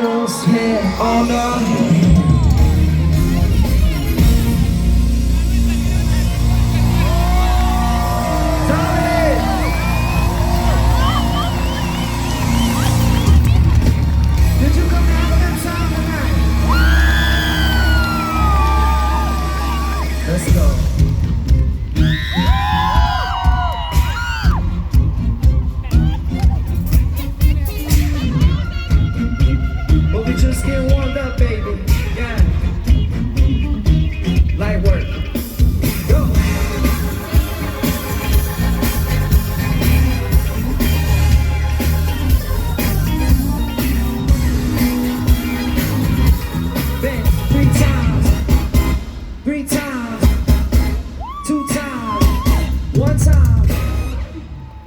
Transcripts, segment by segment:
girls here on the let's go. But we just get warmed up, baby. Yeah. Light work. Go. Bang, 3 times. 3 times. 2 times, 1 time.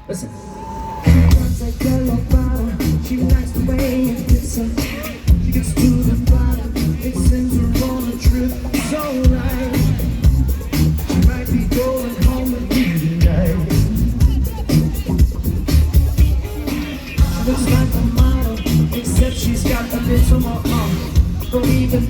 Listen. Like yellow bottom, she likes the way it gets her. She gets to the bottom, it sends her on a trip. So right, she might be going home with me tonight. She looks like a model, except she's got a little more. Don't even